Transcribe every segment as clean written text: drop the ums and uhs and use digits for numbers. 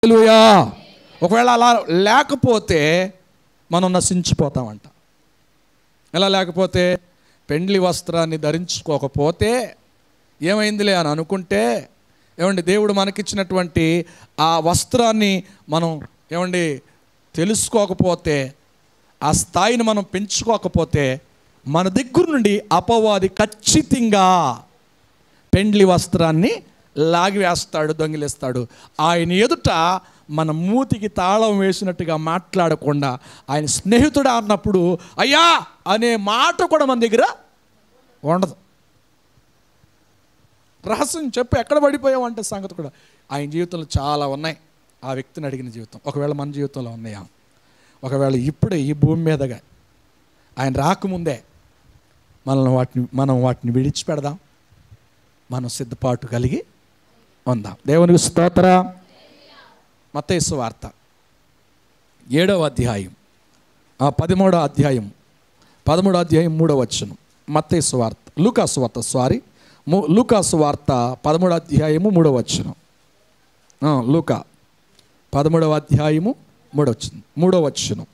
హల్లెలూయా. ఒకవేళ అలా లేకపోతే మనం నశించిపోతామంట. ఎలా లేకపోతే పెండ్లి వస్త్రాన్ని ధరించుకోకపోతే ఏమైందిలే అని అనుకుంటే, ఏమండి, దేవుడు మనకిచ్చినటువంటి ఆ వస్త్రాన్ని మనం ఏమండి తెలుసుకోకపోతే, ఆ స్థాయిని మనం పెంచుకోకపోతే మన దగ్గర నుండి అపవాది ఖచ్చితంగా పెండ్లి వస్త్రాన్ని లాగివేస్తాడు, దొంగిలిస్తాడు. ఆయన ఎదుట మన మూతికి తాళం వేసినట్టుగా మాట్లాడకుండా, ఆయన స్నేహితుడు అన్నప్పుడు అయ్యా అనే మాట కూడా మన దగ్గర ఉండదు. రహస్యం చెప్పి ఎక్కడ పడిపోయామంటే సంగతి కూడా ఆయన జీవితంలో చాలా ఉన్నాయి. ఆ వ్యక్తిని అడిగిన జీవితం ఒకవేళ మన జీవితంలో ఉన్నాయా? ఒకవేళ ఇప్పుడే ఈ భూమి మీదగా ఆయన రాకముందే మనం వాటిని విడిచిపెడదాం. మనం సిద్ధపాటు కలిగి ఉందాం. దేవునికి స్తోత్రం. మత్తయి సువార్త 7వ అధ్యాయం 13వ అధ్యాయం 3వ వచనం. మత్తయి సువార్త లూకా సువార్త లూకా సువార్త 13వ అధ్యాయము 3వ వచనం. లూకా 13వ అధ్యాయము 3వ వచనం.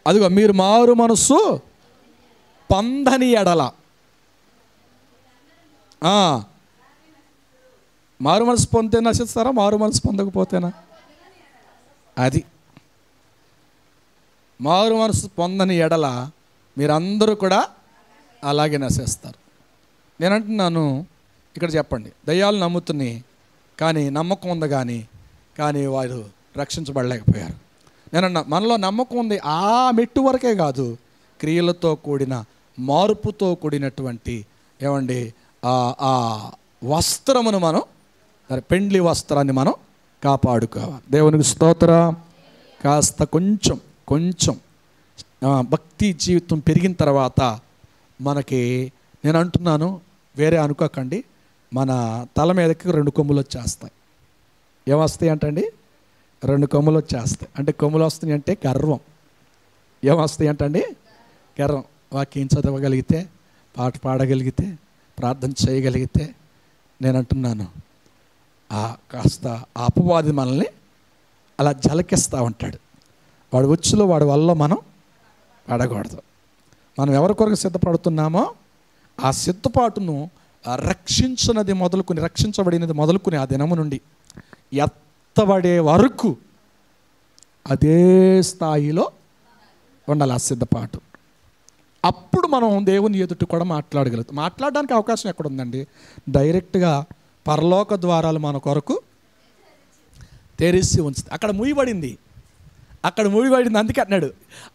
అదిగో మీరు మారు మనస్సు పొందని ఎడల, మారు మనసు పొందితే నశిస్తారా? మారు మనసు పొందకపోతేనా? అది మారు మనసు పొందని ఎడల మీరందరూ కూడా అలాగే నశిస్తారు. నేనంటున్నాను, ఇక్కడ చెప్పండి, దయ్యాలు నమ్ముతున్నాయి కానీ నమ్మకం ఉంది, కానీ వారు రక్షించబడలేకపోయారు. నేనన్నా మనలో నమ్మకం ఉంది, ఆ మెట్టు వరకే కాదు, క్రియలతో కూడిన మార్పుతో కూడినటువంటి ఏమండి ఆ వస్త్రమును మనం, పెండ్లి వస్త్రాన్ని మనం కాపాడుకోవాలి. దేవునికి స్తోత్రం. కాస్త కొంచెం భక్తి జీవితం పెరిగిన తర్వాత మనకి, నేను అంటున్నాను వేరే అనుకోకండి, మన తల మీదకి 2 కొమ్ములు వచ్చేస్తాయి. ఏమొస్తాయి అంటండి? 2 కొమ్ములు వచ్చేస్తాయి. అంటే కొమ్ములు వస్తాయి అంటే గర్వం. ఏమొస్తాయి అంటండి? గర్వం. వాక్యం చదవగలిగితే, పాట పాడగలిగితే, ప్రార్థన చేయగలిగితే, నేను అంటున్నాను కాస్త అపవాది మనల్ని అలా జలకిస్తూ ఉంటాడు. వాడు వచ్చులో వాడి వల్ల మనం పడకూడదు. మనం ఎవరి కొరకు సిద్ధపడుతున్నామో ఆ సిద్ధపాటును రక్షించబడినది మొదలుకుని ఆ దినము నుండి ఎత్తబడే వరకు అదే స్థాయిలో ఉండాలి ఆ సిద్ధపాటు. అప్పుడు మనం దేవుని ఎదుట కూడా మాట్లాడగలుగుతాం. మాట్లాడడానికి అవకాశం ఎక్కడ ఉందండి? డైరెక్ట్గా పరలోక ద్వారాలు మన కొరకు తెరిచి ఉంచుతుంది. అక్కడ మూయబడింది. అందుకే అన్నాడు,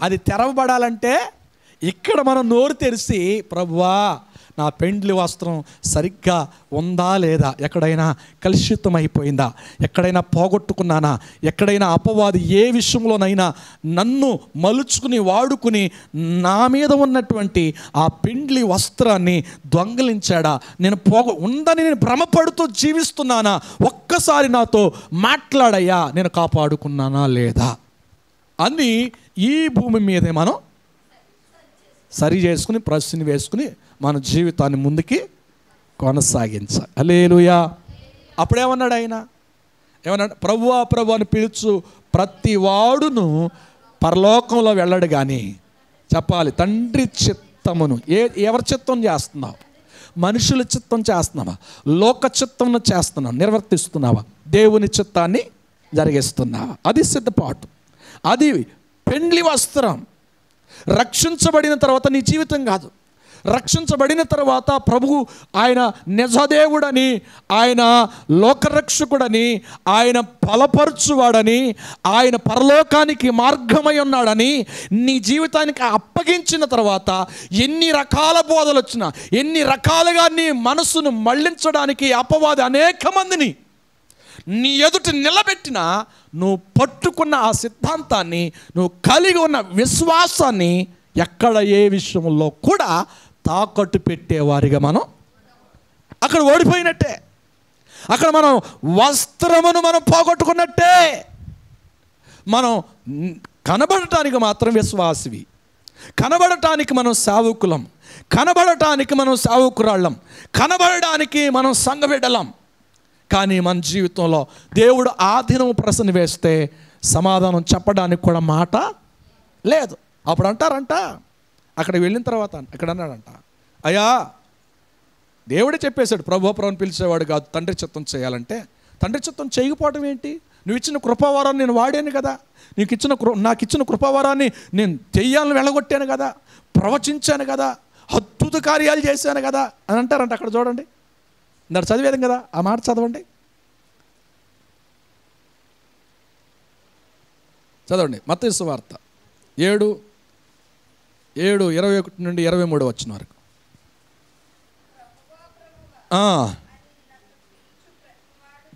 అది తెరవబడాలంటే ఇక్కడ మనం నోరు తెరిచి, ప్రభువా నా పెండ్లి వస్త్రం సరిగ్గా ఉందా లేదా, ఎక్కడైనా కలుషితం అయిపోయిందా, ఎక్కడైనా పోగొట్టుకున్నానా, ఎక్కడైనా అపవాది ఏ విషయంలోనైనా నన్ను మలుచుకుని వాడుకుని నా మీద ఉన్నటువంటి ఆ పెండ్లి వస్త్రాన్ని దొంగిలించాడా, నేను ఉందని నేను భ్రమపడుతూ జీవిస్తున్నానా, ఒక్కసారి నాతో మాట్లాడయ్యా, నేను కాపాడుకున్నానా లేదా అని ఈ భూమి మీదే మనం సరి చేసుకుని ప్రశ్న వేసుకుని మన జీవితాన్ని ముందుకి కొనసాగించాలి. హల్లెలూయా. అప్పుడేమన్నాడు ఆయన? ఏమన్నాడు? ప్రభువా ప్రభు అని పిలుచు ప్రతి వాడును పరలోకంలో వెళ్ళడు కానీ, చెప్పాలి, తండ్రి చిత్తమును. ఎవరి చిత్తం చేస్తున్నావు? మనుషుల చిత్తం చేస్తున్నావా? లోక చిత్తం చేస్తున్నావా? నిర్వర్తిస్తున్నావా? దేవుని చిత్తాన్ని జరిగిస్తున్నావా? అది సిద్ధపాటు, అది పెండ్లి వస్త్రం. రక్షించబడిన తర్వాత నీ జీవితం కాదు, రక్షించబడిన తర్వాత ప్రభువు ఆయన నిజదేవుడని, ఆయన లోకరక్షకుడని, ఆయన బలపరచువాడని, ఆయన పరలోకానికి మార్గమై ఉన్నాడని నీ జీవితానికి అప్పగించిన తర్వాత ఎన్ని రకాల బోధలు వచ్చినా, ఎన్ని రకాలుగా నీ మనసును మళ్లించడానికి అపవాది అనేక మందిని నీ ఎదుట నిలబెట్టినా, నువ్వు పట్టుకున్న ఆ సిద్ధాంతాన్ని, నువ్వు కలిగి ఉన్న విశ్వాసాన్ని ఎక్కడ ఏ విషయంలో కూడా తాకట్టు పెట్టేవారిగా మనం అక్కడ ఓడిపోయినట్టే. అక్కడ మనం వస్త్రమును మనం పోగొట్టుకున్నట్టే. మనం కనబడటానికి మాత్రం విశ్వాసివి, కనబడటానికి మనం సేవకులం, కనబడటానికి మనం సేవకురాళ్ళం, కనబడడానికి మనం సంఘబిడ్డలం. కానీ మన జీవితంలో దేవుడు ఆధీనం ప్రశ్న వేస్తే సమాధానం చెప్పడానికి కూడా మాట లేదు. అప్పుడు అంటారంట, అక్కడికి వెళ్ళిన తర్వాత ఇక్కడ అన్నాడంట, అయ్యా దేవుడే చెప్పేశాడు, ప్రభుని పిలిచేవాడు కాదు, తండ్రి చిత్తం చేయాలంటే. తండ్రి చిత్తం చేయకపోవడం ఏంటి? నువ్వు ఇచ్చిన కృపావరాన్ని నేను వాడాను కదా, నాకు ఇచ్చిన కృపావరాన్ని నేను చెయ్యాలని వెళ్ళగొట్టాను కదా, ప్రవచించాను కదా, అద్భుత కార్యాలు చేశాను కదా అని అంటారంట. అక్కడ చూడండి, ఇందాక చదివేది కదా, ఆ మాట చదవండి, చదవండి. మత్తయి సువార్త 7:21 నుండి 23 వచ్చిన వరకు.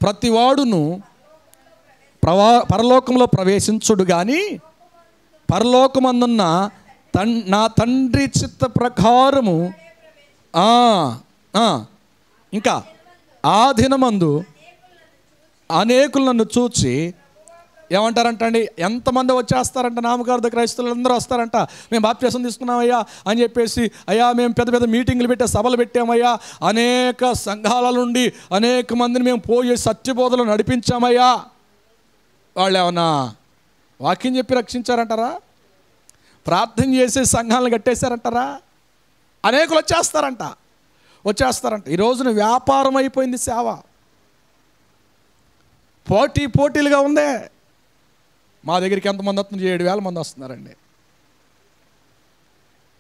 ప్రతివాడును పరలోకంలో ప్రవేశించుడు కానీ పరలోకమందున్న నా తండ్రి చిత్త ప్రకారము ఇంకా ఆ దినమందు అనేకులు నన్ను చూచి ఏమంటారంట అండి, ఎంతమంది వచ్చేస్తారంట, నామకార్థ క్రైస్తవులు అందరూ వస్తారంట, మేము బాప్తిసం తీసుకున్నామయ్యా అని చెప్పేసి, అయ్యా మేము పెద్ద పెద్ద మీటింగ్లు పెట్టే సభలు పెట్టామయ్యా, అనేక సంఘాల నుండి అనేక మందిని మేము పోయి సత్యబోధలు నడిపించామయ్యా. వాళ్ళు ఏమన్నా వాక్యం చెప్పి రక్షించారంటారా? ప్రార్థన చేసి సంఘాలను కట్టేశారంటారా? అనేకులు వచ్చేస్తారంట. ఈ రోజున వ్యాపారం అయిపోయింది సేవ, పోటీలుగా ఉందే. మా దగ్గరికి ఎంతమంది వస్తుంది? 7,000 మంది వస్తున్నారండి.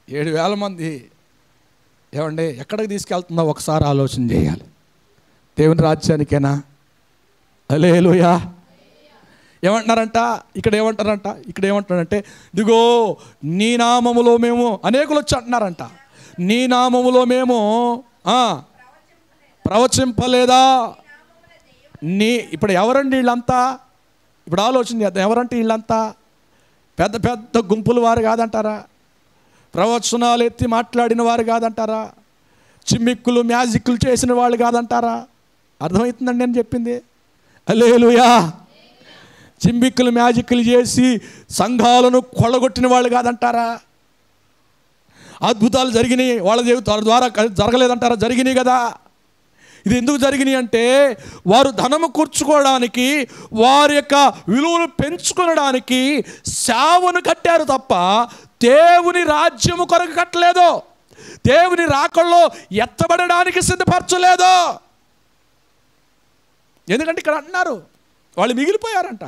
7,000 మంది ఏమండి ఎక్కడికి తీసుకెళ్తుందో ఒకసారి ఆలోచన చేయాలి. దేవుని రాజ్యానికేనా? హల్లెలూయా. ఏమంటున్నారంట ఇక్కడ ఏమంటున్నారంటే, ఇదిగో నీ నామములో మేము, అనేకులు వచ్చి అంటున్నారంట, నీ నామములో మేము ప్రవచింపలేదా? ఇప్పుడు ఎవరండి వీళ్ళంతా? ఇప్పుడు ఆలోచన చేద్దాం, ఎవరంటే వీళ్ళంతా? పెద్ద పెద్ద గుంపుల వారు కాదంటారా? ప్రవచనాలు ఎత్తి మాట్లాడిన వారు కాదంటారా? చిమ్మిక్కులు మ్యాజిక్లు చేసిన వాళ్ళు కాదంటారా? అర్థమవుతుందండి నేను చెప్పింది? హల్లెలూయా. చిమ్మిక్కులు మ్యాజిక్లు చేసి సంఘాలను కొల్లగొట్టిన వాళ్ళు కాదంటారా? అద్భుతాలు జరిగినాయి వాళ్ళ ద్వారా జరగలేదంటారా? జరిగినాయి కదా. ఇది ఎందుకు జరిగినాయి అంటే, వారు ధనము కూర్చుకోవడానికి, వారి యొక్క విలువను పెంచుకోవడానికి సేవను కట్టారు తప్ప దేవుని రాజ్యము కొరకు కట్టలేదు. దేవుని రాకల్లో ఎత్తబడడానికి సిద్ధపరచలేదు. ఎందుకంటే ఇక్కడ అంటున్నారు, వాళ్ళు మిగిలిపోయారంట.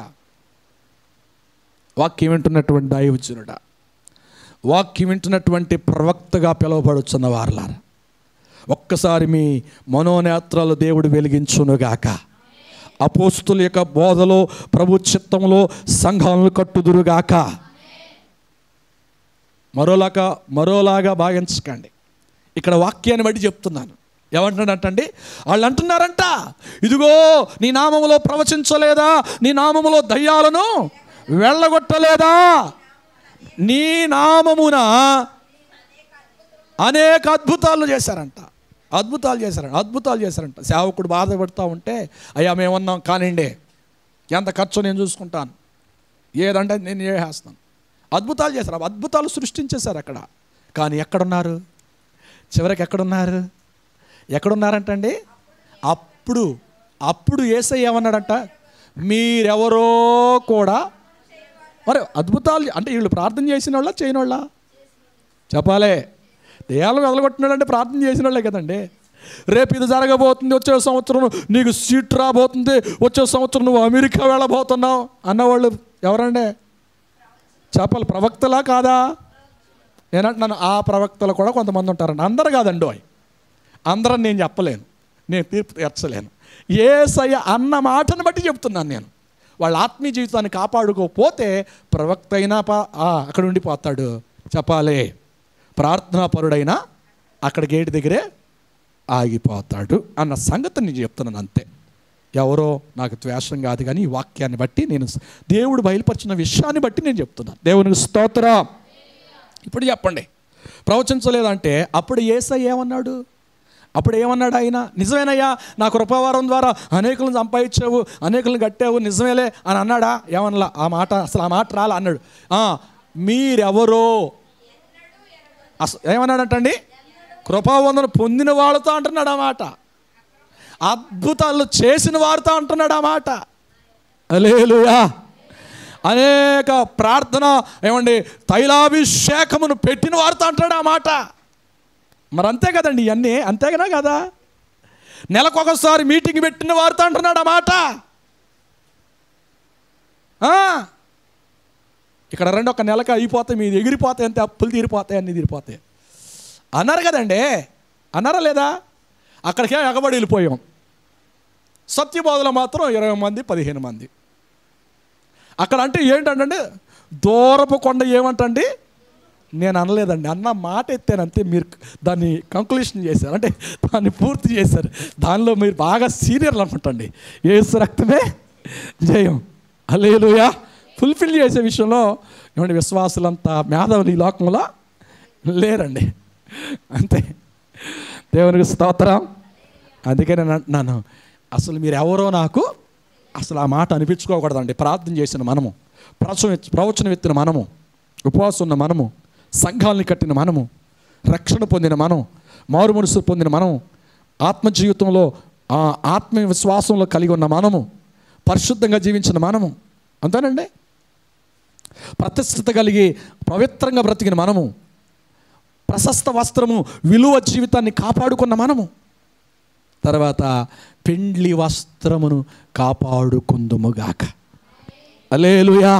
వాక్యం వింటున్నటువంటి దైవజనుడా, వాక్యం వింటున్నటువంటి ప్రవక్తగా పిలువబడుచున్న వారులారా, ఒక్కసారి మీ మనోనేత్రాలు దేవుడు వెలిగించునుగాక. అపోస్తుల యొక్క బోధలో, ప్రభు చిత్తంలో సంఘాలను కట్టుదురుగాక. మరోలాగా భావించకండి. ఇక్కడ వాక్యాన్ని బట్టి చెప్తున్నాను. ఏమంటున్నాడంటండి, వాళ్ళు అంటున్నారంట, ఇదిగో నీ నామములో ప్రవచించలేదా, నీ నామములో దయ్యాలను వెళ్ళగొట్టలేదా, నీ నామమున అనేక అద్భుతాలు చేశారంట. సేవకుడు బాధపడుతూ ఉంటే, అయ్యా మేమన్నాం కానివ్వండి, ఎంత ఖర్చు నేను చూసుకుంటాను, ఏదంటే నేను చేసేస్తాను. అద్భుతాలు చేశారు, అద్భుతాలు సృష్టించేశారు అక్కడ. కానీ ఎక్కడున్నారు? చివరికి ఎక్కడున్నారంటండి? అప్పుడు యేసయ్య ఏమన్నాడంట, మీరెవరో కూడా. మరి అద్భుతాలు అంటే వీళ్ళు ప్రార్థన చేసిన వాళ్ళ చేయని వాళ్ళ? చెప్పాలే. దేయాలను వెదలగొట్టినాడంటే ప్రార్థన చేసిన వాళ్ళే కదండి. రేపు ఇది జరగబోతుంది, వచ్చే సంవత్సరం నీకు సీట్ రాబోతుంది, వచ్చే సంవత్సరం నువ్వు అమెరికా వెళ్ళబోతున్నావు అన్నవాళ్ళు ఎవరండి? చెప్పాలి. ప్రవక్తలా కాదా? నేనంటున్నాను, ఆ ప్రవక్తలు కూడా కొంతమంది ఉంటారండి. అందరు కాదండి, అందరని నేను చెప్పలేను, నేను తీర్పు తీర్చలేను. యేసయ్య అన్న మాటను బట్టి చెప్తున్నాను నేను. వాళ్ళ ఆత్మీయ జీవితాన్ని కాపాడుకోకపోతే ప్రవక్త అయినా అక్కడ ఉండిపోతాడు. చెప్పాలి. ప్రార్థనాపరుడైనా అక్కడ గేటు దగ్గరే ఆగిపోతాడు అన్న సంగతి నేను చెప్తున్నాను అంతే. ఎవరో నాకు ద్వేషం కాదు, కానీ ఈ వాక్యాన్ని బట్టి నేను, దేవుడు బయలుపరిచిన విషయాన్ని బట్టి నేను చెప్తున్నాను. దేవునికి స్తోత్రం. ఇప్పుడు చెప్పండి, ప్రవచించలేదంటే అప్పుడు యేసయ్య ఏమన్నాడు? ఆయన, నిజమేనయ్యా నా కృపావరం ద్వారా అనేకులను సంపాదించావు, అనేకులను కట్టావు, నిజమేలే అని అన్నాడా? ఏమన్నా ఆ మాట, అసలు ఆ మాట రాలా అన్నాడు. మీరెవరో ఏమన్నాడంటండి? కృపావందన పొందిన వాళ్ళతో అంటున్నాడు ఆ మాట. అద్భుతాలు చేసిన వారితో అంటున్నాడు ఆ మాట. హల్లెలూయా. అనేక ప్రార్థన తైలాభిషేకమును పెట్టిన వారితో అంటాడు ఆ మాట. మరి అంతే కదండి, ఇవన్నీ అంతేనా కదా? నెలకొకసారి మీటింగ్ పెట్టిన వారితో అంటున్నాడు ఆ మాట. ఇక్కడ రెండు ఒక నెలకి అయిపోతాయి, మీది ఎగిరిపోతాయి, అంతే, అప్పులు తీరిపోతాయి, అన్నీ తీరిపోతాయి అన్నారు కదండి. అన్నారా లేదా? అక్కడికే ఎగబడి వెళ్ళిపోయాం. సత్యబోధలో మాత్రం 20 మంది 15 మంది. అక్కడ అంటే ఏంటంటే దూరపు కొండ ఏమంటండి? నేను అనలేదండి, అన్న మాట ఎత్తాను అంతే. మీరు దాన్ని కంక్లూషన్ చేశారు, అంటే దాన్ని పూర్తి చేశారు. దానిలో మీరు బాగా సీనియర్లు అనుకుంటండి. యేసు రక్తమే జయం. హల్లెలూయా. ఫుల్ఫిల్ చేసే విషయంలో విశ్వాసులంతా మేధావులు ఈ లోకంలో లేరండి. అంతే. దేవునికి స్తోత్రం. అందుకే నేను అంటున్నాను, అసలు మీరు ఎవరో నాకు అసలు ఆ మాట అనిపించుకోకూడదండి. ప్రార్థన చేసిన మనము, ప్రవచనం ఎత్తిన మనము, ఉపవాసం ఉన్న మనము, సంఘాలని కట్టిన మనము, రక్షణ పొందిన మనం, మారు మనసు పొందిన మనం, ఆత్మ జీవితంలో ఆత్మ విశ్వాసంలో కలిగి ఉన్న మనము, పరిశుద్ధంగా జీవించిన మనము, అంతేనండి. ప్రతిష్ఠత కలిగి పవిత్రంగా బ్రతికిన మనము, ప్రశస్త వస్త్రము విలువ జీవితాన్ని కాపాడుకున్న మనము, తర్వాత పెండ్లి వస్త్రమును కాపాడుకుందుముగాక. హల్లెలూయా.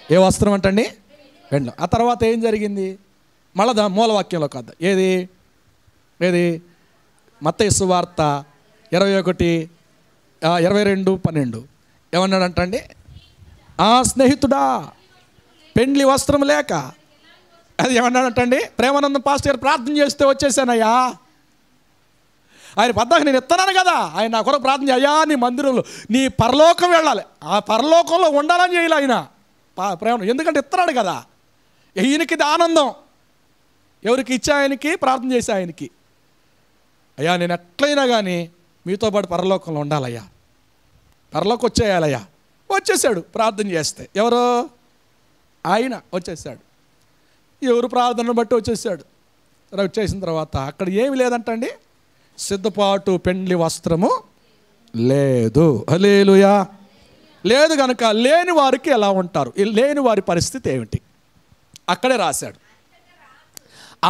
ఏ వస్త్రం అంటండి? పెండ్లి. ఆ తర్వాత ఏం జరిగింది? మళ్ళా మూలవాక్యంలో కాదు, ఏది మత్తయి సువార్త 21:22-12 ఏమన్నాడంటండి? స్నేహితుడా, పెండ్లి వస్త్రం లేక, అది ఏమన్నాడంటండి? ప్రేమానందం పాస్టర్ గారు ప్రార్థన చేస్తే వచ్చేసానయ్యా. ఆయన పద్దాక నేను ఇస్తున్నాను కదా, ఆయన నా కొరకు ప్రార్థన చేయ, అయ్యా నీ మందిరంలో నీ పరలోకం వెళ్ళాలి, ఆ పరలోకంలో ఉండాలని చేయాలి ఆయన ప్రేమ. ఎందుకంటే ఇస్తున్నాడు కదా. ఈయనకి ఇది ఆనందం. ఎవరికి ఇచ్చే ఆయనకి, ప్రార్థన చేసే ఆయనకి. అయ్యా నేను ఎట్లయినా కానీ మీతో పాటు పరలోకంలో ఉండాలయ్యా, పరలోకి వచ్చేయాలయ్యా. వచ్చేసాడు ప్రార్థన చేస్తే. ఎవరు? ఆయన వచ్చేసాడు. ఎవరు ప్రార్థనను బట్టి వచ్చేసాడు. వచ్చేసిన తర్వాత అక్కడ ఏమి లేదంటండి, సిద్ధపాటు పెండ్లి వస్త్రము లేదు. హల్లెలూయా. లేదు కనుక లేని వారికి ఎలా ఉంటారు? లేని వారి పరిస్థితి ఏమిటి? అక్కడే రాశాడు.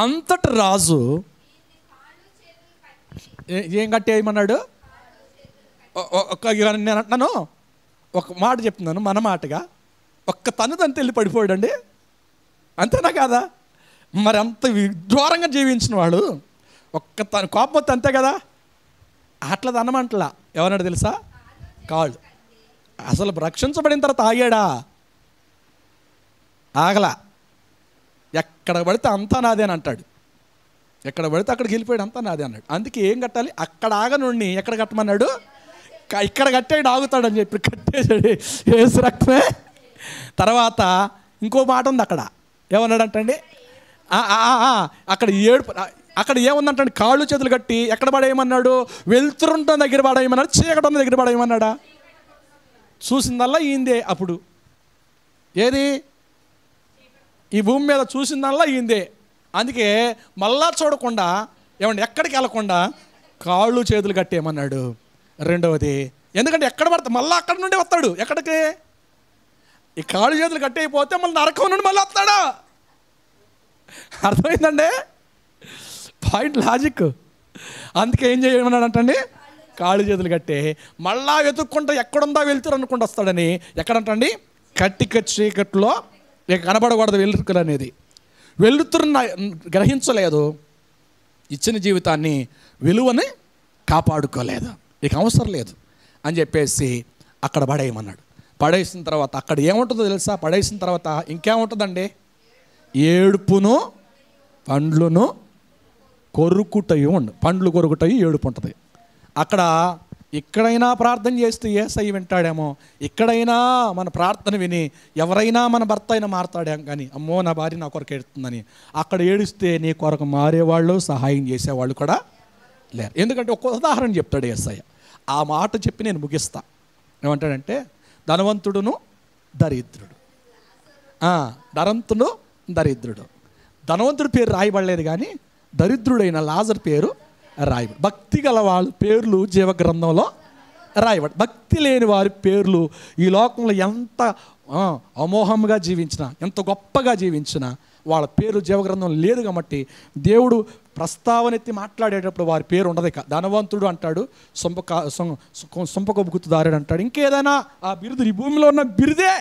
అంతటి రాజు ఏం కట్టేయమన్నాడు? నేను అంటున్నాను, ఒక మాట చెప్తున్నాను మన మాటగా, ఒక్క తనుదంత వెళ్ళి పడిపోయాడండి. అంతేనా కాదా? మరి అంత విద్వారంగా జీవించిన వాడు ఒక్క తను కోపం వస్తే అంతే కదా. అట్లా అనమంటలా. ఎవరన్నాడు తెలుసా? కాళ్ళు. అసలు రక్షించబడిన తర్వాత ఆగాడా? ఆగలా. ఎక్కడ పడితే అంతా నాదే అని అంటాడు. ఎక్కడ పడితే అక్కడికి వెళ్ళిపోయాడు, అంతా నాదే అన్నాడు. అందుకే ఏం కట్టాలి? అక్కడ ఆగనుండి ఎక్కడ కట్టమన్నాడు? ఇక్కడ కట్టేడు ఆగుతాడని చెప్పి కట్టేసాడు. యేసు రక్తమే. తర్వాత ఇంకో మాట ఉంది అక్కడ. ఏమన్నాడంటండి? అక్కడ అక్కడ ఏముందంటే కాళ్ళు చేతులు కట్టి ఎక్కడ పడేయమన్నాడు? వెలుతురుంటున్న దగ్గర పడేయమన్నాడు, చీకటి ఉన్న దగ్గర పడేయమన్నాడా? చూసిందల్లా ఈందే. అప్పుడు ఏది? ఈ భూమి మీద చూసిందల్లా ఈందే. అందుకే మళ్ళా చూడకుండా ఎక్కడికి వెళ్ళకుండా కాళ్ళు చేతులు కట్టేయమన్నాడు. రెండవది, ఎందుకంటే ఎక్కడ పడతా మళ్ళీ అక్కడ నుండి వస్తాడు. ఎక్కడికి? ఈ కాళ్ళు చేతులు కట్టేయిపోతే మళ్ళీ నరకం నుండి మళ్ళీ వస్తాడు. అర్థమైందండి పాయింట్, లాజిక్. అందుకే ఏం చేయమన్నాడంటండి? కాళ్ళు చేతులు కట్టే మళ్ళా వెతుక్కుంటా ఎక్కడుందా వెళ్తురు అనుకుంటూ వస్తాడని. ఎక్కడంటండి? కట్టిక చీకట్లో కనబడకూడదు వెలుతురు అనేది. వెలుతురుని గ్రహించలేదు, ఇచ్చిన జీవితాన్ని విలువని కాపాడుకోలేదు, ఇక అవసరం లేదు అని చెప్పేసి అక్కడ పడేయమన్నాడు. పడేసిన తర్వాత అక్కడ ఏముంటుందో తెలుసా? పడేసిన తర్వాత ఇంకేముంటుందండి? ఏడుపును పండ్లును కొరుకుటయు ఉండు. పండ్లు కొరుకుటయు ఏడుపు ఉంటుంది. అక్కడ ఎక్కడైనా ప్రార్థన చేస్తే యేసయ్య వింటాడేమో, ఎక్కడైనా మన ప్రార్థన విని ఎవరైనా మన భర్త అయినా మారుతాడేమో, కానీ అమ్మో నా భార్య నా కొరకు ఏడుతుందని అక్కడ ఏడిస్తే నీ కొరకు మారేవాళ్ళు, సహాయం చేసేవాళ్ళు కూడా లేరు. ఎందుకంటే ఒక ఉదాహరణ చెప్తాడు యేసయ్య. ఆ మాట చెప్పి నేను ముగిస్తా. ఏమంటాడంటే ధనవంతుడును దరిద్రుడు, ధనవంతుడు దరిద్రుడు. ధనవంతుడి పేరు రాయబడలేదు, కానీ దరిద్రుడైన లాజరు పేరు రాయబడి, భక్తి గల వాళ్ళ పేర్లు జీవగ్రంథంలో రాయబడి. భక్తి లేని వారి పేర్లు ఈ లోకంలో ఎంత అమోహంగా జీవించినా, ఎంత గొప్పగా జీవించినా వాళ్ళ పేరు జీవగ్రంథం లేదు. కాబట్టి దేవుడు ప్రస్తావన ఎత్తి మాట్లాడేటప్పుడు వారి పేరు ఉండదు. ధనవంతుడు అంటాడు, సొంపకొబ్బు గుర్తుదారుడు అంటాడు, ఇంకేదైనా ఆ బిరుదు ఈ భూమిలో ఉన్న బిరుదే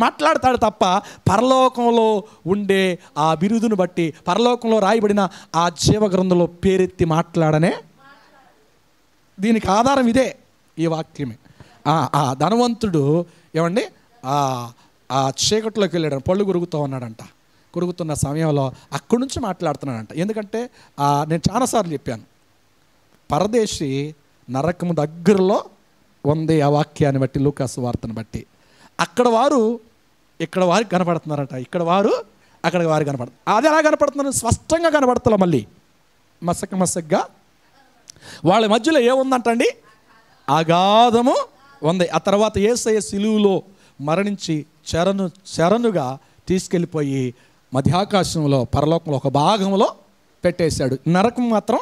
మాట్లాడతాడు తప్ప పరలోకంలో ఉండే ఆ బిరుదును బట్టి, పరలోకంలో రాయబడిన ఆ జీవగ్రంథంలో పేరెత్తి మాట్లాడనే. దీనికి ఆధారం ఇదే, ఈ వాక్యమే. ఆ ధనవంతుడు ఏమండి ఆ చీకట్లోకి వెళ్ళాడు, పళ్ళు కొరుకుతూ ఉన్నాడంట. కొరుకుతున్న సమయంలో అక్కడి నుంచి మాట్లాడుతున్నాడంట. ఎందుకంటే నేను చాలాసార్లు చెప్పాను, పరదేశి నరకము దగ్గరలో ఉంది. ఆ వాక్యాన్ని బట్టి, లూకాసు వార్తను బట్టి అక్కడ వారు ఇక్కడ వారికి కనపడుతున్నారట, ఇక్కడ వారు అక్కడ వారికి కనపడుతుంది. అది ఎలా కనపడుతున్నారు? స్పష్టంగా కనపడుతున్నా, మళ్ళీ మసగ్గా వాళ్ళ మధ్యలో ఏముందంటండి? అగాధము ఉంది. ఆ తర్వాత యేసయ్య సిలువలో మరణించి చెరనుగా తీసుకెళ్ళిపోయి మధ్యాకాశంలో పరలోకంలో ఒక భాగంలో పెట్టేశాడు. నరకం మాత్రం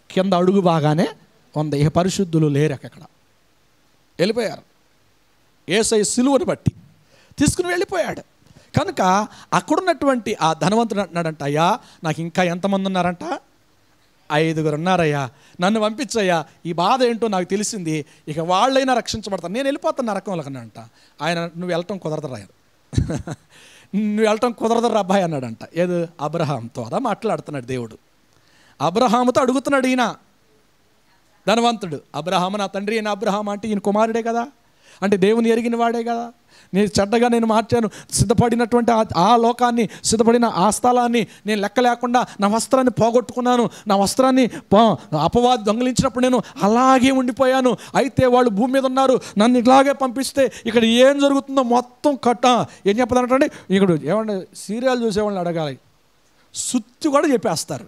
కింద అడుగు బాగానే ఉంది. ఇక పరిశుద్ధులు లేరు, అక్కడ వెళ్ళిపోయారు. యేసయ్య సిలువను బట్టి తీసుకుని వెళ్ళిపోయాడు. కనుక అక్కడున్నటువంటి ఆ ధనవంతుడు అంటున్నాడంట, అయ్యా నాకు ఇంకా ఎంతమంది ఉన్నారంట? 5 ఉన్నారయ్యా, నన్ను పంపించయ్యా, ఈ బాధ ఏంటో నాకు తెలిసింది, ఇక వాళ్ళైనా రక్షించబడతాను, నేను వెళ్ళిపోతాను నరకంలో అన్నాడంట. ఆయన నువ్వు వెళ్ళటం కుదరదురా, నువ్వు వెళ్ళటం కుదరదురా అబ్బాయి అన్నాడంట. ఏదో అబ్రహాంతో అదా మాట్లాడుతున్నాడు దేవుడు. అబ్రహాముతో అడుగుతున్నాడు ఈయన ధనవంతుడు. అబ్రహాము నా తండ్రి అయిన అబ్రహాం అంటే ఈయన కుమారుడే కదా, అంటే దేవుని ఎరిగిన వాడే కదా. నేను చెడ్డగా నేను మార్చాను, సిద్ధపడినటువంటి ఆ లోకాన్ని, సిద్ధపడిన ఆ స్థలాన్ని నేను లెక్క లేకుండా నా వస్త్రాన్ని పోగొట్టుకున్నాను, నా వస్త్రాన్ని అపవాది దొంగిలించినప్పుడు నేను అలాగే ఉండిపోయాను. అయితే వాళ్ళు భూమి మీద ఉన్నారు, నన్ను ఇలాగే పంపిస్తే ఇక్కడ ఏం జరుగుతుందో మొత్తం ఏం చెప్పదంటే, ఇక్కడ ఏమంటే సీరియల్ చూసేవాళ్ళని అడగాలి, సుత్తి కూడా చెప్పేస్తారు.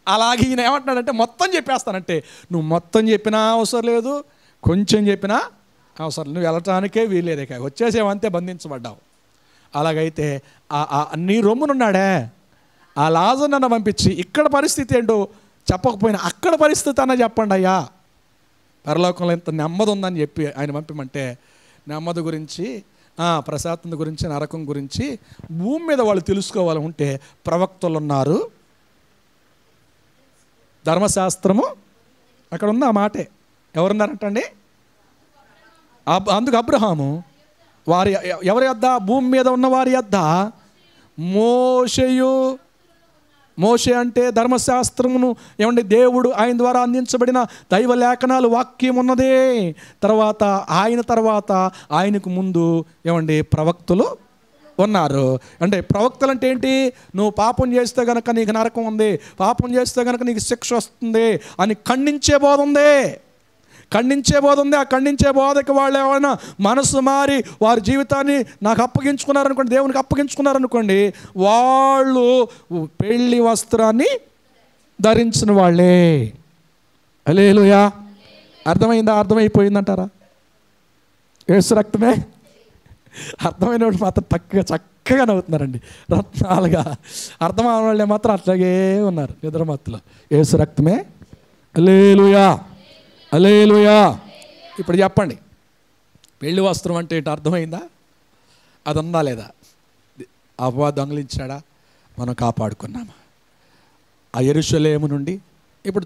అలాగే ఈయన ఏమంటున్నాడంటే మొత్తం చెప్పేస్తానంటే, నువ్వు మొత్తం చెప్పినా అవసరం లేదు, కొంచెం చెప్పినా అవసరం, నువ్వు వెళ్ళటానికే వీల్లేదే, వచ్చేసేవంతే బంధించబడ్డావు. అలాగైతే నీ రొమ్మునున్నాడే ఆ లాజరు నన్ను పంపించి ఇక్కడ పరిస్థితి ఏంటో చెప్పకపోయినా అక్కడ పరిస్థితి అన్న చెప్పండి అయ్యా, పరలోకంలో ఇంత నెమ్మది ఉందని చెప్పి ఆయన పంపిమంటే, నెమ్మది గురించి, ప్రశాంతత గురించి, నరకం గురించి భూమి మీద వాళ్ళు తెలుసుకోవాలంటే ప్రవక్తలు ఉన్నారు, ధర్మశాస్త్రము అక్కడ ఉంది. ఆ మాటే ఎవరున్నారంటండి? అందుకు అబ్రహాము వారి ఎవరి యొద్ద? భూమి మీద ఉన్న వారి యొద్ద మోషే అంటే ధర్మశాస్త్రమును ఏమంటే దేవుడు ఆయన ద్వారా అందించబడిన దైవ లేఖనాలు, వాక్యం ఉన్నదే. తర్వాత ఆయనకు ముందు ఏమండి ప్రవక్తలు ఉన్నారు. అంటే ప్రవక్తలు అంటే ఏంటి? నువ్వు పాపం చేస్తే కనుక నీకు నరకం ఉంది, పాపం చేస్తే కనుక నీకు శిక్ష వస్తుంది అని ఖండించే బోధ ఉంది. ఆ ఖండించే బోధకి వాళ్ళు ఏమైనా మనసు మారి వారి జీవితాన్ని నాకు అప్పగించుకున్నారనుకోండి, దేవునికి అప్పగించుకున్నారనుకోండి, వాళ్ళు పెళ్లి వస్త్రాన్ని ధరించిన వాళ్ళే. హల్లెలూయా. అర్థమైందా? అర్థమైపోయిందంటారా? యేసు రక్తమే. అర్థమైన వాళ్ళు మాత్రం చక్కగా నవ్వుతున్నారండి, రత్నాలుగా. అర్థమైన వాళ్ళే మాత్రం అట్లాగే ఉన్నారు నిద్రమత్తులో. యేసు రక్తమే. హల్లెలూయా, హల్లెలూయా. ఇప్పుడు చెప్పండి, పెళ్లి వస్త్రం అంటే ఏంటో అర్థమైందా? అది ఉందా లేదా? అపవాది దొంగిలించాడా? మనం కాపాడుకున్నామా? ఆ యెరూషలేము నుండి ఇప్పుడు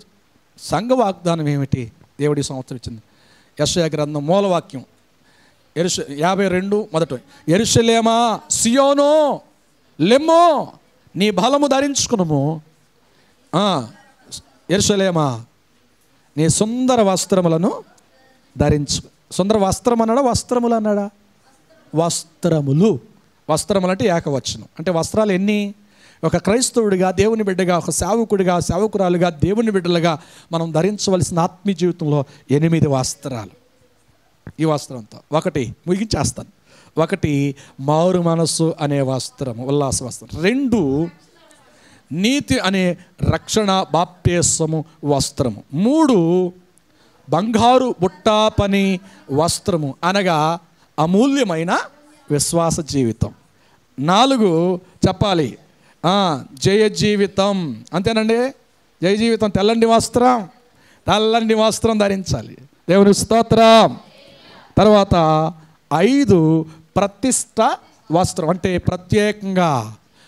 సంఘ వాగ్దానం ఏమిటి? దేవుడి సంవత్సరం ఇచ్చింది. యెషయా గ్రంథం మూలవాక్యం 52 యెరూషలేమా సియోను లెమ్మో నీ బలము ధరించుకునుము, యెరూషలేమా నీ సుందర వస్త్రములను ధరించు. సుందర వస్త్రం అన్నాడా, వస్త్రములు అన్నాడా? వస్త్రములు. వస్త్రములు అంటే ఏకవచనం. అంటే వస్త్రాలు ఎన్ని? ఒక క్రైస్తవుడిగా, దేవుని బిడ్డగా, ఒక సేవకుడిగా, సేవకురాలుగా, దేవుని బిడ్డలుగా మనం ధరించవలసిన ఆత్మీయ జీవితంలో 8 వస్త్రాలు. ఈ వస్త్రంతో ఒకటి ముగించేస్తాను. ఒకటి మారు మనస్సు అనే వస్త్రము, ఉల్లాస వస్త్రం. 2 నీతి అనే రక్షణ బాప్తిస్మము వస్త్రము. 3 బంగారు బుట్టా పని వస్త్రము, అనగా అమూల్యమైన విశ్వాస జీవితం. 4 చెప్పాలి జయ జీవితం, అంతేనండి. జయ జీవితం, తెల్లని వస్త్రం ధరించాలి. దేవుని స్తోత్రం. తర్వాత 5 ప్రతిష్ట వస్త్రం, అంటే ప్రత్యేకంగా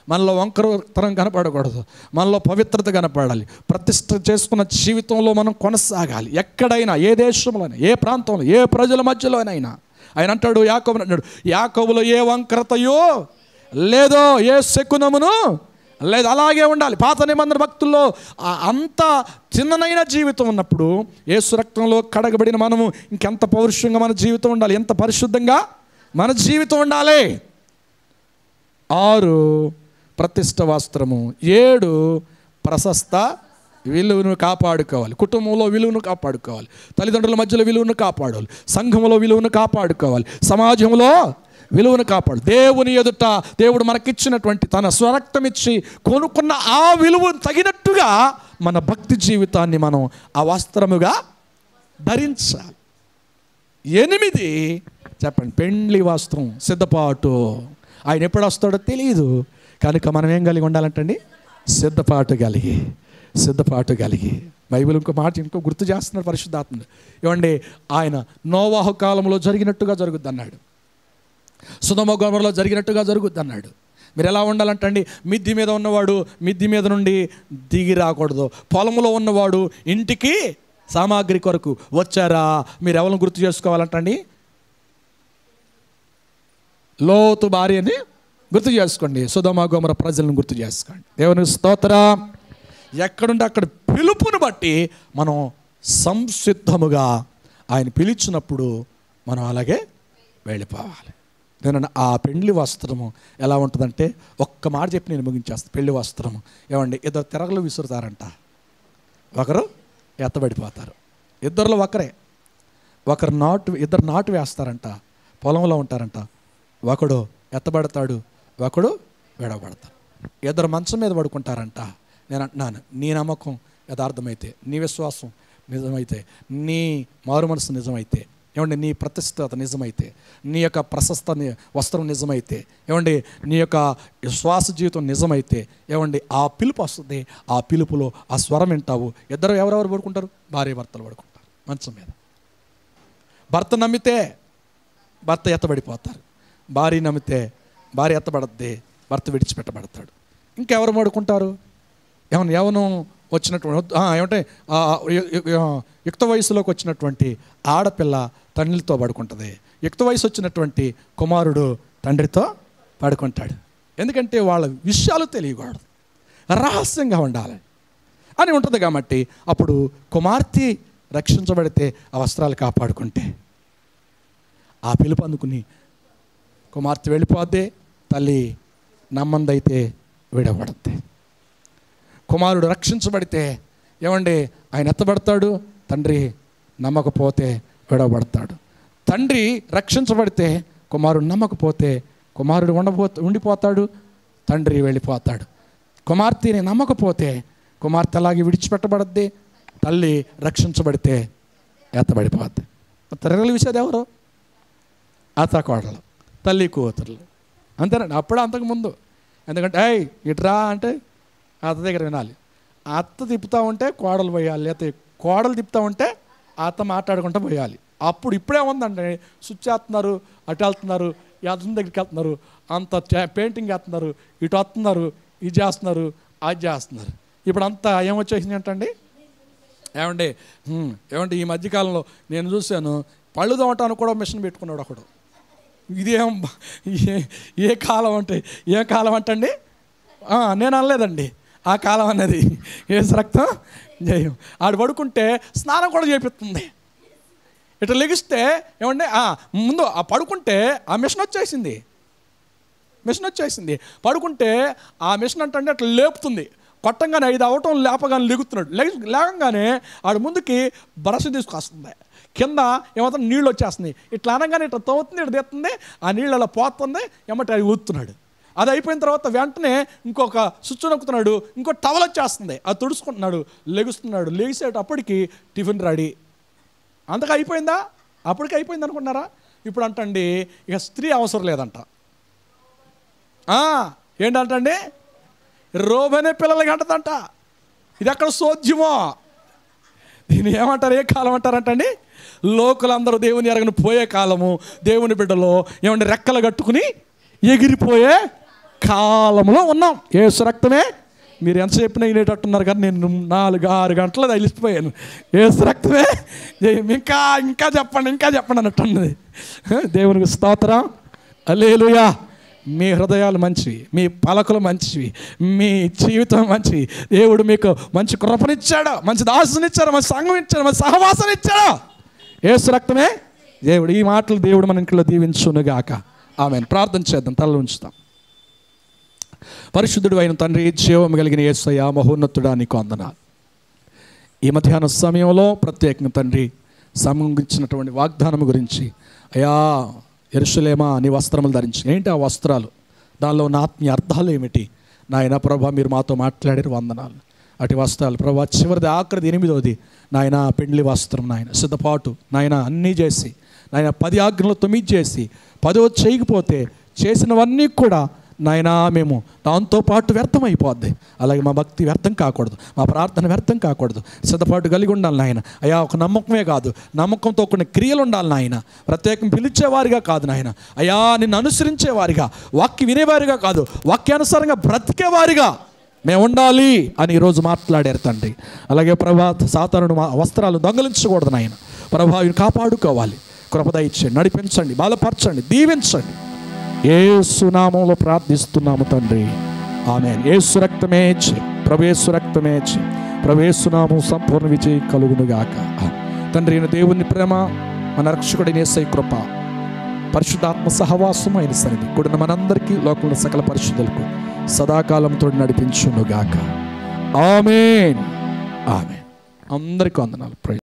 మనలో వంకరతనం కనపడకూడదు, మనలో పవిత్రత కనపడాలి. ప్రతిష్ట చేసుకున్న జీవితంలో మనం కొనసాగాలి. ఎక్కడైనా, ఏ దేశంలోనైనా, ఏ ప్రాంతంలో, ఏ ప్రజల మధ్యలోనైనా. ఆయన అంటాడు, యాకోబు అంటాడు, యాకోబులో ఏ వంకరతయో లేదో, ఏ శకునమును లేదు. అలాగే ఉండాలి. పాత నిబంధన భక్తుల్లో అంత చిన్ననైన జీవితం ఉన్నప్పుడు యేసు రక్తంలో కడగబడిన మనము ఇంకెంత పౌరుషంగా మన జీవితం ఉండాలి, ఎంత పరిశుద్ధంగా మన జీవితం ఉండాలి. 6 ప్రతిష్ట వస్త్రము. 7 ప్రశస్త విలువను కాపాడుకోవాలి. కుటుంబంలో విలువను కాపాడుకోవాలి, తల్లిదండ్రుల మధ్యలో విలువను కాపాడాలి, సంఘంలో విలువను కాపాడుకోవాలి, సమాజంలో విలువను కాపాడు. దేవుని ఎదుట దేవుడు మనకిచ్చినటువంటి తన స్వరక్తం ఇచ్చి కొనుక్కున్న ఆ విలువను తగినట్టుగా మన భక్తి జీవితాన్ని మనం ఆ వస్త్రముగా ధరించాలి. 8 చెప్పండి, పెండ్లి వస్త్రం, సిద్ధపాటు. ఆయన ఎప్పుడు వస్తాడో తెలియదు కనుక మనం ఏం కలిగి ఉండాలంటండి? సిద్ధపాటు కలిగి. బైబిల్ ఇంకో గుర్తు చేస్తున్నాడు పరిశుద్ధాత్మ. ఏమండి, ఆయన నోవాహు కాలంలో జరిగినట్టుగా జరుగుద్ది అన్నాడు, సొదొమ గొమొర్రాలో జరిగినట్టుగా జరుగుద్ది అన్నాడు. మీరు ఎలా ఉండాలంటండి? మిద్ది మీద ఉన్నవాడు మిద్ది మీద నుండి దిగి రాకూడదు. పొలంలో ఉన్నవాడు ఇంటికి సామాగ్రి కొరకు వచ్చారా? మీరు ఎవరిని గుర్తు చేసుకోవాలంటండి? లోతు భార్యని గుర్తు చేసుకోండి, సొదొమ గొమొర్రా ప్రజలను గుర్తు చేసుకోండి. దేవుని స్తోత్రం. ఎక్కడుంటే అక్కడ పిలుపుని బట్టి మనం సంసిద్ధముగా ఆయన పిలిచినప్పుడు మనం అలాగే వెళ్ళిపోవాలి. నేను ఆ పెళ్లి వస్త్రము ఎలా ఉంటుందంటే, ఒక్క మాట చెప్పి నేను ముగించేస్తాను. పెళ్లి వస్త్రము ఏమండి, 2 తిరగలు విసురుతారంట, ఒకరు ఎత్తబడిపోతారు. ఇద్దరిలో ఒకరే, ఇద్దరు నాటు వేస్తారంట, పొలంలో ఉంటారంట. ఒకడు ఎత్తబడతాడు, ఒకడు విడవబడతాడు. 2 మంచం మీద పడుకుంటారంట. నేను అంటున్నాను, నీ నమ్మకం యథార్థమైతే, నీ విశ్వాసం నిజమైతే, నీ మారు మనసు నిజమైతే, ఏమండి, నీ ప్రతిష్టత నిజమైతే, నీ యొక్క ప్రశస్త వస్త్రం నిజమైతే, ఏమండి, నీ యొక్క శ్వాస జీవితం నిజమైతే, ఏమండి, ఆ పిలుపు వస్తుంది. ఆ పిలుపులో ఆ స్వరం వింటావు. ఎవరెవరు పడుకుంటారు? భార్య భర్తలు పడుకుంటారు మంచం మీద. భర్త నమ్మితే భర్త ఎత్తబడిపోతారు, భార్య నమ్మితే భార్య ఎత్తబడద్ది, భర్త విడిచిపెట్టబడతాడు. ఇంకెవరు పడుకుంటారు? యవనం వచ్చినటువంటి ఏమంటే యుక్త వయసులోకి వచ్చినటువంటి ఆడపిల్ల తండ్రితో పడుకుంటుంది. యుక్త వయసు వచ్చినటువంటి కుమారుడు తండ్రితో పడుకుంటాడు. ఎందుకంటే వాళ్ళ విషయాలు తెలియకూడదు, రహస్యంగా ఉండాలి అని ఉంటుంది. కాబట్టి అప్పుడు కుమార్తె రక్షించబడితే ఆ వస్త్రాలు కాపాడుకుంటే, ఆ పిలుపు అందుకుని కుమార్తె వెళ్ళిపోద్ది, తల్లి నమ్మందైతే విడబడుద్ది. కుమారుడు రక్షించబడితే ఏమండి, ఆయన ఎత్తబడతాడు, తండ్రి నమ్మకపోతే విడవబడతాడు. తండ్రి రక్షించబడితే కుమారుడు నమ్మకపోతే కుమారుడు ఉండిపోతాడు, తండ్రి వెళ్ళిపోతాడు. కుమార్తెని నమ్మకపోతే కుమార్తె అలాగే విడిచిపెట్టబడద్ది, తల్లి రక్షించబడితే ఎత్తబడిపోద్ది. తిరగల విషయాలు ఎవరు? అత్త కోడలు, తల్లి కూతుర్లు, అంతేనండి. అప్పుడే అంతకుముందు, ఎందుకంటే ఇట్రా అంటే అత్త దగ్గర వినాలి. అత్త తిప్పుతూ ఉంటే కోడలు పోయాలి, లేకపోతే కోడలు తిప్పుతూ ఉంటే అత్త మాట్లాడుకుంటూ పోయాలి. అప్పుడు ఇప్పుడే ఉందండి, స్విచ్ వేస్తున్నారు, అటు వెళ్తున్నారు, అతని దగ్గరికి వెళ్తున్నారు, అంత పెయింటింగ్ వేస్తున్నారు, ఇటు వస్తున్నారు, ఇది చేస్తున్నారు, అది చేస్తున్నారు. ఇప్పుడు అంతా ఏమొచ్చేసింది ఏంటండి? ఏమండి ఈ మధ్యకాలంలో నేను చూశాను, పళ్ళు తోమటానికి కూడా మిషన్ పెట్టుకున్నాడు ఒకడు. ఇదేం ఏ కాలం అంటే ఏ కాలం అంటండి? నేను అనలేదండి ఆ కాలం అన్నది. యేసు రక్తం జయం. ఆడు పడుకుంటే స్నానం కూడా చేపిస్తుంది. ఇట్లా లెగిస్తే ఏమండి, ముందు ఆ పడుకుంటే ఆ మిషన్ వచ్చేసింది. పడుకుంటే ఆ మిషన్ అంటే అట్లా లేపుతుంది. కొట్టంగానే 5 అవటం లేపగానే లెగుతున్నాడు. లేకంగానే ఆడు ముందుకి బ్రష్ తీసుకొస్తుంది, కింద ఏమవుతుంది, నీళ్ళు వచ్చేస్తుంది. ఇట్లా అనగానే ఇట్లా తవ్వుతుంది, ఇట్లా తెస్తుంది, ఆ నీళ్ళు అలా పోతుంది, ఏమంటే అది ఊతున్నాడు. అది అయిపోయిన తర్వాత వెంటనే ఇంకొక స్విచ్ నొక్కుతున్నాడు, ఇంకో టవల్ వచ్చేస్తుంది, అది తుడుచుకుంటున్నాడు, లెగుస్తున్నాడు. లెగిసేటప్పటికి టిఫిన్ రెడీ. అంతగా అయిపోయిందా? అప్పటికి అయిపోయింది అనుకున్నారా? ఇప్పుడు అంటండి ఇక స్త్రీ అవసరం లేదంట. ఏంటంటండి, రోబనే పిల్లలకి అంటదంట. ఇది ఎక్కడ సోద్యమో. దీన్ని ఏమంటారు, ఏ కాలం అంటారంటండి? లోకులందరూ దేవుని ఎరగని పోయే కాలము. దేవుని బిడ్డలో ఏమంటే రెక్కలు కట్టుకుని ఎగిరిపోయే కాలంలో ఉన్నాం. యేసు రక్తమే. మీరు ఎంత చెప్పినా వినేటట్టున్నారు కానీ నేను 4-6 గంటలు తగిలిసిపోయాను. యేసు రక్తమే. ఇంకా చెప్పండి అన్నట్టున్నది. దేవునికి స్తోత్రం. హల్లెలూయా. మీ హృదయాలు మంచివి, మీ పలకలు మంచివి, మీ జీవితం మంచివి. దేవుడు మీకు మంచి కృపనిచ్చాడు, మంచి దాసునిచ్చాడు, మంచి సంఘం ఇచ్చాడు, మంచి సహవాసం ఇచ్చాడు. యేసు రక్తమే దేవుడు. ఈ మాటలు దేవుడు మన ఇంట్లో దీవించునుగాక. ఆమేన్. ప్రార్థన చేద్దాం, తల ఉంచుతాం. పరిశుద్ధుడు అయిన తండ్రి, జీవం కలిగిన యేసయ్యా, మహోన్నతుడా, నీకు వందనాలు. ఈ మధ్యాహ్న సమయంలో ప్రత్యేకంగా తండ్రి సంబంధించినటువంటి వాగ్దానం గురించి, అయ్యా యెరూషలేమా నీ వస్త్రములు ధరించి, ఏంటి ఆ వస్త్రాలు, దానిలో ఉన్న ఆత్మీయ అర్థాలు ఏమిటి నాయన ప్రభా, మీరు మాతో మాట్లాడారు, వందనాలు. అటు వస్త్రాలు ప్రభా, చివరిది ఆఖరిది 8వది నాయన పెండ్లి వస్త్రం నాయన, సిద్ధపాటు నాయన, అన్నీ చేసి నాయన 10 ఆజ్ఞలు 9 చేసి 10వ చేయకపోతే చేసినవన్నీ కూడా నాయనా మేము దాంతోపాటు వ్యర్థమైపోద్ది. అలాగే మా భక్తి వ్యర్థం కాకూడదు, మా ప్రార్థన వ్యర్థం కాకూడదు. సిద్ధపాటు కలిగి ఉండాలి నాయన. అయ్యా ఒక నమ్మకమే కాదు, నమ్మకంతో కొన్ని క్రియలు ఉండాలి నాయన. ప్రత్యేకం పిలిచేవారిగా కాదు నాయన, అయ్యా నిన్ను అనుసరించేవారిగా, వాక్యం వినేవారిగా కాదు, వాక్యానుసారంగా బ్రతికేవారిగా మేము ఉండాలి అని ఈరోజు మాట్లాడారు తండ్రి. అలాగే ప్రభా, సాతానుడు మా వస్త్రాలు దొంగలించకూడదు నాయన. ప్రభా కాపాడుకోవాలి. కృప దయచేయండి, నడిపించండి, బలపరచండి, దీవించండి. యేసు నామములో ప్రార్థిస్తున్నాము తండ్రి. ఆమేన్. యేసు రక్తమే ప్రభు, యేసు రక్తమే ప్రభు, యేసు నామము సంపూర్ణ విజయం కలుగునుగాక. తండ్రి అయిన దేవుని ప్రేమ, మన రక్షకుడైన యేసయ్య కృప, పరిశుద్ధాత్మ సహవాసం అయిన సన్నిధి కూడిన మనందరికీ, లోకంలో సకల పరిశుద్ధులకు సదాకాలంతో నడిపించునుగాక. ఆమేన్. ఆమేన్. అందరికీ వందనాలు.